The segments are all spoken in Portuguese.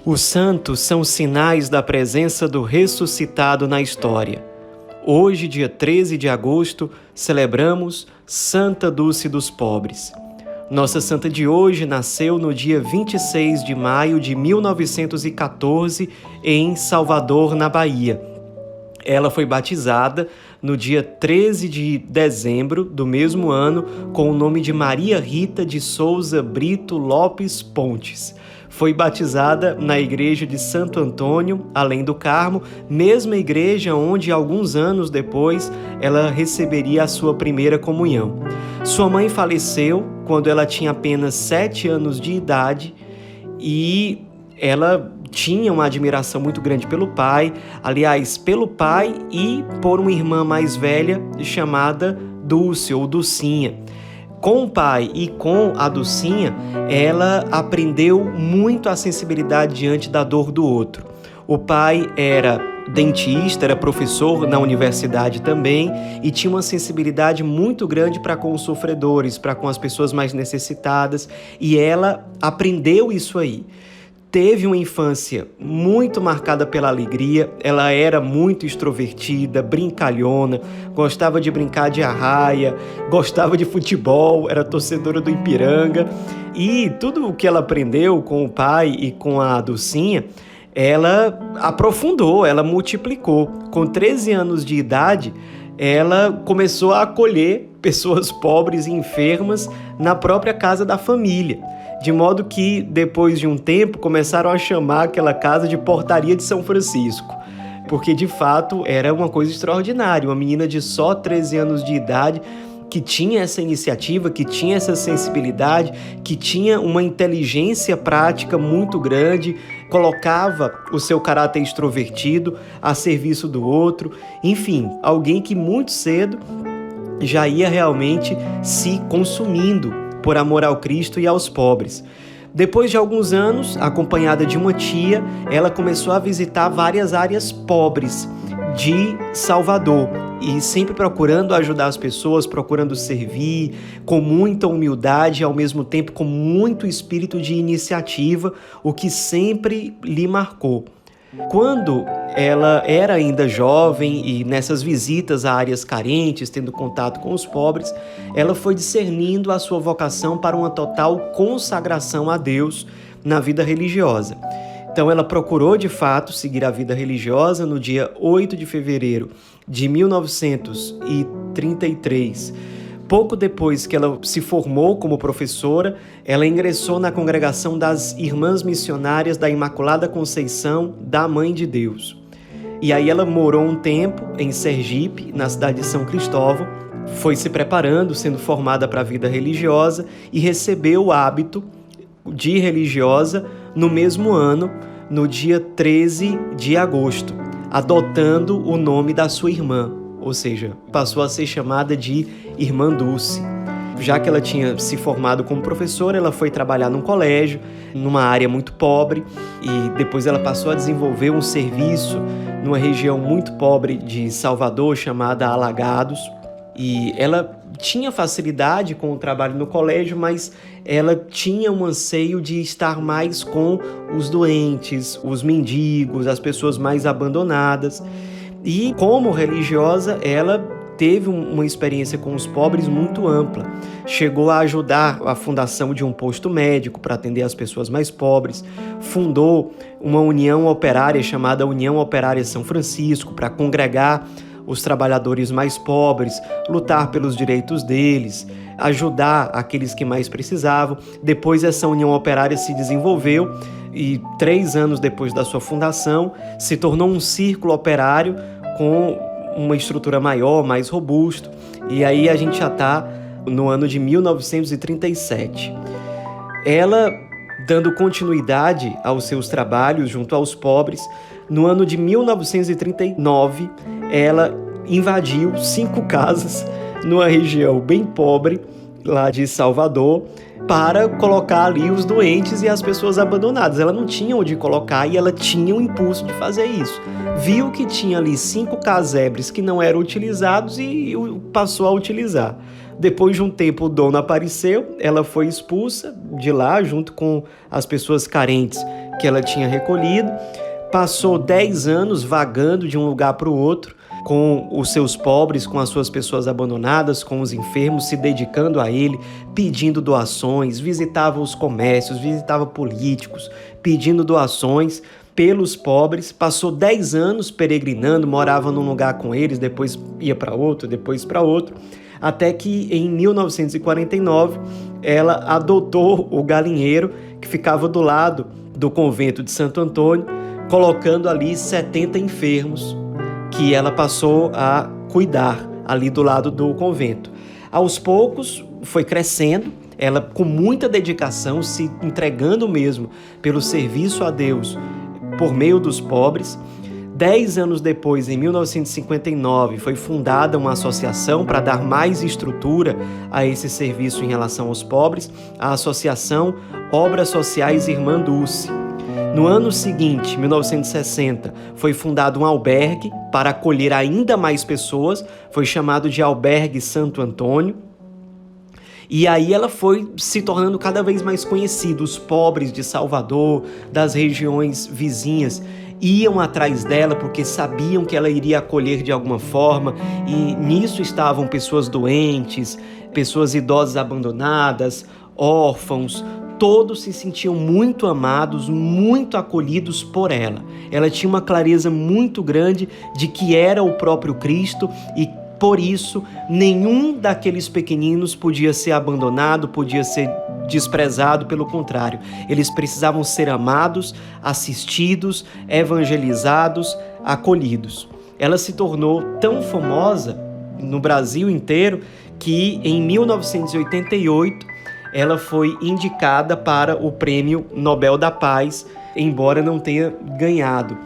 Os santos são sinais da presença do ressuscitado na história. Hoje, dia 13 de agosto, celebramos Santa Dulce dos Pobres. Nossa santa de hoje nasceu no dia 26 de maio de 1914 em Salvador, na Bahia. Ela foi batizada no dia 13 de dezembro do mesmo ano com o nome de Maria Rita de Souza Brito Lopes Pontes. Foi batizada na igreja de Santo Antônio, além do Carmo, mesma igreja onde, alguns anos depois, ela receberia a sua primeira comunhão. Sua mãe faleceu quando ela tinha apenas 7 anos de idade e ela tinha uma admiração muito grande pelo pai, pelo pai e por uma irmã mais velha chamada Dulce ou Dulcinha. Com o pai e com a Dulcinha, ela aprendeu muito a sensibilidade diante da dor do outro. O pai era dentista, era professor na universidade também e tinha uma sensibilidade muito grande para com os sofredores, para com as pessoas mais necessitadas, e ela aprendeu isso aí. Teve uma infância muito marcada pela alegria, ela era muito extrovertida, brincalhona, gostava de brincar de arraia, gostava de futebol, era torcedora do Ipiranga, e tudo o que ela aprendeu com o pai e com a Dulcinha, ela aprofundou, ela multiplicou. Com 13 anos de idade, ela começou a acolher pessoas pobres e enfermas na própria casa da família. De modo que, depois de um tempo, começaram a chamar aquela casa de Portaria de São Francisco, porque de fato era uma coisa extraordinária, uma menina de só 13 anos de idade que tinha essa iniciativa, que tinha essa sensibilidade, que tinha uma inteligência prática muito grande, colocava o seu caráter extrovertido a serviço do outro, enfim, alguém que muito cedo já ia realmente se consumindo por amor ao Cristo e aos pobres. Depois de alguns anos, acompanhada de uma tia, ela começou a visitar várias áreas pobres de Salvador e sempre procurando ajudar as pessoas, procurando servir com muita humildade e ao mesmo tempo com muito espírito de iniciativa, o que sempre lhe marcou. Quando ela era ainda jovem e nessas visitas a áreas carentes, tendo contato com os pobres, ela foi discernindo a sua vocação para uma total consagração a Deus na vida religiosa. Então ela procurou de fato seguir a vida religiosa. No dia 8 de fevereiro de 1933, pouco depois que ela se formou como professora, ela ingressou na congregação das Irmãs Missionárias da Imaculada Conceição da Mãe de Deus. E aí ela morou um tempo em Sergipe, na cidade de São Cristóvão, foi se preparando, sendo formada para a vida religiosa e recebeu o hábito de religiosa no mesmo ano, no dia 13 de agosto, adotando o nome da sua irmã. Ou seja, passou a ser chamada de Irmã Dulce. Já que ela tinha se formado como professora, ela foi trabalhar num colégio, numa área muito pobre, e depois ela passou a desenvolver um serviço numa região muito pobre de Salvador, chamada Alagados. E ela tinha facilidade com o trabalho no colégio, mas ela tinha um anseio de estar mais com os doentes, os mendigos, as pessoas mais abandonadas. E como religiosa, ela teve uma experiência com os pobres muito ampla. Chegou a ajudar a fundação de um posto médico para atender as pessoas mais pobres. Fundou uma união operária chamada União Operária São Francisco para congregar os trabalhadores mais pobres, lutar pelos direitos deles, ajudar aqueles que mais precisavam. Depois essa União Operária se desenvolveu e 3 anos depois da sua fundação se tornou um círculo operário com uma estrutura maior, mais robusto, e aí a gente já está no ano de 1937. Ela, dando continuidade aos seus trabalhos junto aos pobres, no ano de 1939, ela invadiu 5 casas numa região bem pobre, lá de Salvador, para colocar ali os doentes e as pessoas abandonadas. Ela não tinha onde colocar e ela tinha o impulso de fazer isso. Viu que tinha ali 5 casebres que não eram utilizados e passou a utilizar. Depois de um tempo o dono apareceu, ela foi expulsa de lá junto com as pessoas carentes que ela tinha recolhido. Passou 10 anos vagando de um lugar para o outro, com os seus pobres, com as suas pessoas abandonadas, com os enfermos, se dedicando a ele, pedindo doações, visitava os comércios, visitava políticos, pedindo doações pelos pobres. Passou 10 anos peregrinando, morava num lugar com eles, depois ia para outro, depois para outro, até que em 1949 ela adotou o galinheiro que ficava do lado do convento de Santo Antônio, colocando ali 70 enfermos que ela passou a cuidar ali do lado do convento. Aos poucos foi crescendo, ela com muita dedicação, se entregando mesmo pelo serviço a Deus por meio dos pobres. 10 anos depois, em 1959, foi fundada uma associação para dar mais estrutura a esse serviço em relação aos pobres, a Associação Obras Sociais Irmã Dulce. No ano seguinte, 1960, foi fundado um albergue para acolher ainda mais pessoas, foi chamado de Albergue Santo Antônio. E aí ela foi se tornando cada vez mais conhecida. Os pobres de Salvador, das regiões vizinhas, iam atrás dela porque sabiam que ela iria acolher de alguma forma, e nisso estavam pessoas doentes, pessoas idosas abandonadas, órfãos. Todos se sentiam muito amados, muito acolhidos por ela. Ela tinha uma clareza muito grande de que era o próprio Cristo e, por isso, nenhum daqueles pequeninos podia ser abandonado, podia ser desprezado. Pelo contrário, eles precisavam ser amados, assistidos, evangelizados, acolhidos. Ela se tornou tão famosa no Brasil inteiro que, em 1988, ela foi indicada para o Prêmio Nobel da Paz, embora não tenha ganhado.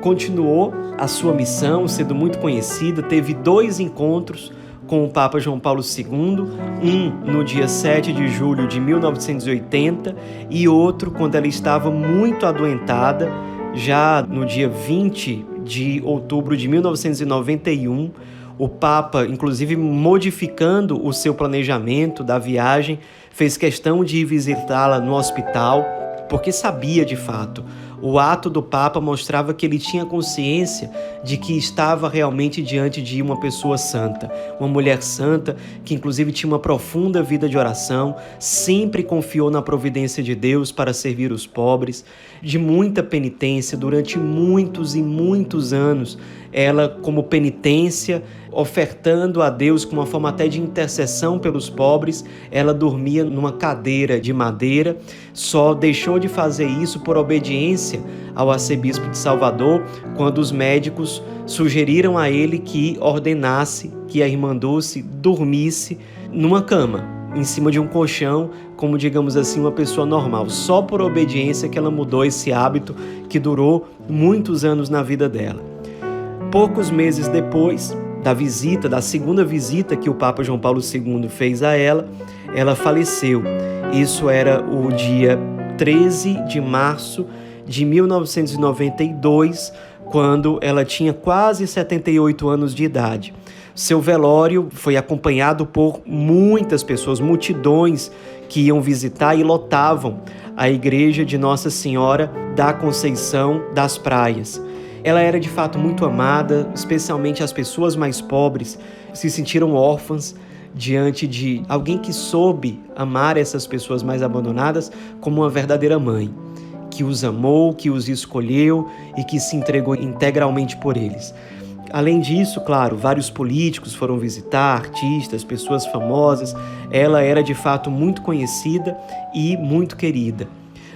Continuou a sua missão, sendo muito conhecida, teve 2 encontros com o Papa João Paulo II, um no dia 7 de julho de 1980 e outro quando ela estava muito adoentada, já no dia 20 de outubro de 1991, o Papa, inclusive modificando o seu planejamento da viagem, fez questão de ir visitá-la no hospital, porque sabia de fato. O ato do Papa mostrava que ele tinha consciência de que estava realmente diante de uma pessoa santa, uma mulher santa que inclusive tinha uma profunda vida de oração, sempre confiou na providência de Deus para servir os pobres, de muita penitência durante muitos e muitos anos. Ela, como penitência, ofertando a Deus com uma forma até de intercessão pelos pobres, ela dormia numa cadeira de madeira, só deixou de fazer isso por obediência ao arcebispo de Salvador, quando os médicos sugeriram a ele que ordenasse que a irmã Dulce dormisse numa cama, em cima de um colchão, como, digamos assim, uma pessoa normal. Só por obediência que ela mudou esse hábito que durou muitos anos na vida dela. Poucos meses depois da segunda visita que o Papa João Paulo II fez a ela, ela faleceu. Isso era o dia 13 de março de 1992, quando ela tinha quase 78 anos de idade. Seu velório foi acompanhado por muitas pessoas, multidões que iam visitar e lotavam a igreja de Nossa Senhora da Conceição das Praias. Ela era de fato muito amada, especialmente as pessoas mais pobres se sentiram órfãs diante de alguém que soube amar essas pessoas mais abandonadas como uma verdadeira mãe, que os amou, que os escolheu e que se entregou integralmente por eles. Além disso, claro, vários políticos foram visitar, artistas, pessoas famosas. Ela era de fato muito conhecida e muito querida.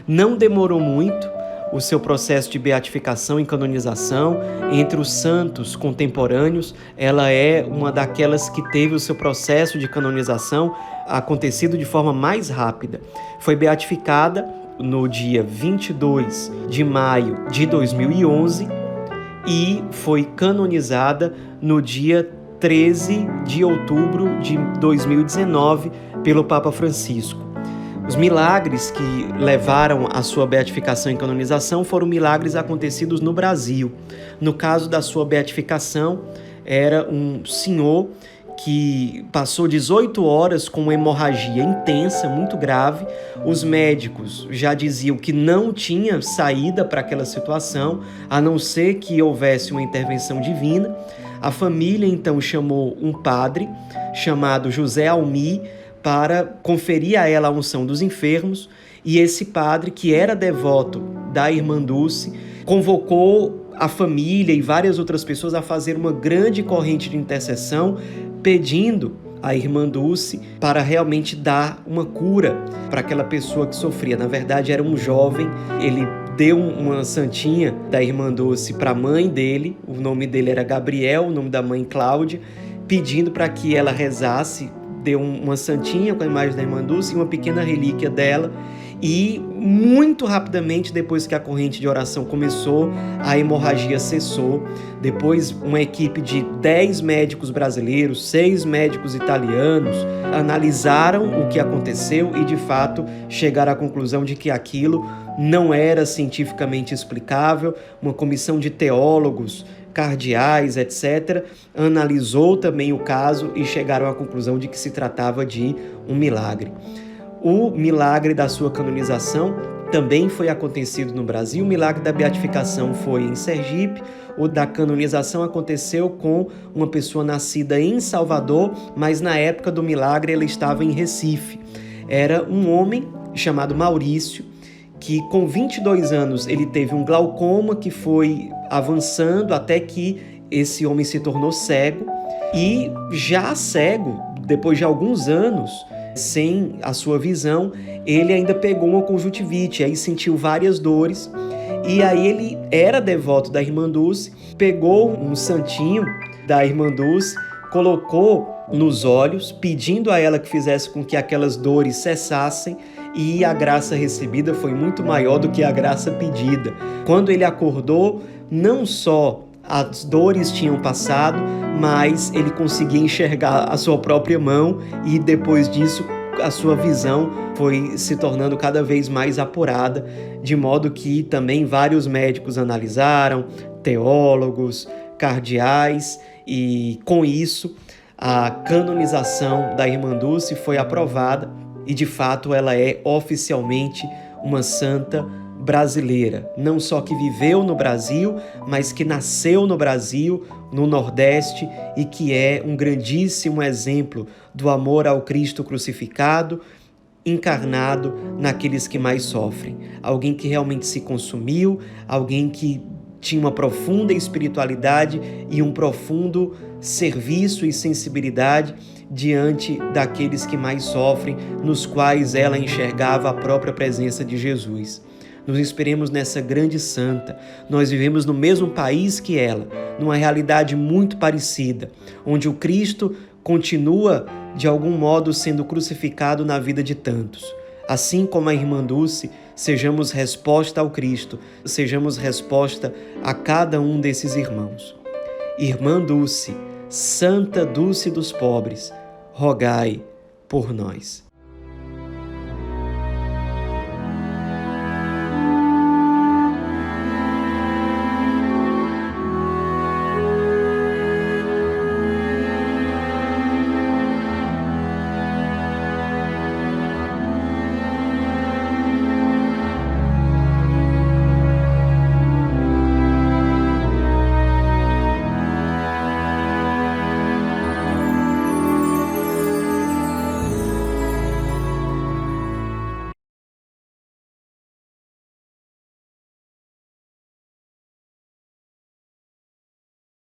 Não demorou muito o seu processo de beatificação e canonização. Entre os santos contemporâneos, ela é uma daquelas que teve o seu processo de canonização acontecido de forma mais rápida. Foi beatificada no dia 22 de maio de 2011 e foi canonizada no dia 13 de outubro de 2019 pelo Papa Francisco. Os milagres que levaram à sua beatificação e canonização foram milagres acontecidos no Brasil. No caso da sua beatificação, era um senhor que passou 18 horas com uma hemorragia intensa, muito grave. Os médicos já diziam que não tinha saída para aquela situação, a não ser que houvesse uma intervenção divina. A família então chamou um padre chamado José Almi para conferir a ela a unção dos enfermos, e esse padre, que era devoto da irmã Dulce, convocou a família e várias outras pessoas a fazer uma grande corrente de intercessão, pedindo à irmã Dulce para realmente dar uma cura para aquela pessoa que sofria. Na verdade, era um jovem, ele deu uma santinha da irmã Dulce para a mãe dele, o nome dele era Gabriel, o nome da mãe Cláudia, pedindo para que ela rezasse, deu uma santinha com a imagem da irmã Dulce e uma pequena relíquia dela. E muito rapidamente, depois que a corrente de oração começou, a hemorragia cessou. Depois, uma equipe de 10 médicos brasileiros, 6 médicos italianos, analisaram o que aconteceu e, de fato, chegaram à conclusão de que aquilo não era cientificamente explicável. Uma comissão de teólogos, cardeais, etc., analisou também o caso e chegaram à conclusão de que se tratava de um milagre. O milagre da sua canonização também foi acontecido no Brasil. O milagre da beatificação foi em Sergipe. O da canonização aconteceu com uma pessoa nascida em Salvador, mas na época do milagre ela estava em Recife. Era um homem chamado Maurício, que com 22 anos ele teve um glaucoma que foi avançando até que esse homem se tornou cego. E já cego, depois de alguns anos, sem a sua visão, ele ainda pegou uma conjuntivite, aí sentiu várias dores, e aí ele era devoto da irmã Dulce, pegou um santinho da irmã Dulce, colocou nos olhos, pedindo a ela que fizesse com que aquelas dores cessassem, e a graça recebida foi muito maior do que a graça pedida. Quando ele acordou, não só as dores tinham passado, mas ele conseguia enxergar a sua própria mão, e depois disso a sua visão foi se tornando cada vez mais apurada, de modo que também vários médicos analisaram, teólogos, cardeais, e com isso a canonização da irmã Dulce foi aprovada e de fato ela é oficialmente uma santa brasileira, não só que viveu no Brasil, mas que nasceu no Brasil, no Nordeste, e que é um grandíssimo exemplo do amor ao Cristo crucificado, encarnado naqueles que mais sofrem. Alguém que realmente se consumiu, alguém que tinha uma profunda espiritualidade e um profundo serviço e sensibilidade diante daqueles que mais sofrem, nos quais ela enxergava a própria presença de Jesus. Nos inspiremos nessa grande santa. Nós vivemos no mesmo país que ela, numa realidade muito parecida, onde o Cristo continua, de algum modo, sendo crucificado na vida de tantos. Assim como a irmã Dulce, sejamos resposta ao Cristo, sejamos resposta a cada um desses irmãos. Irmã Dulce, Santa Dulce dos pobres, rogai por nós.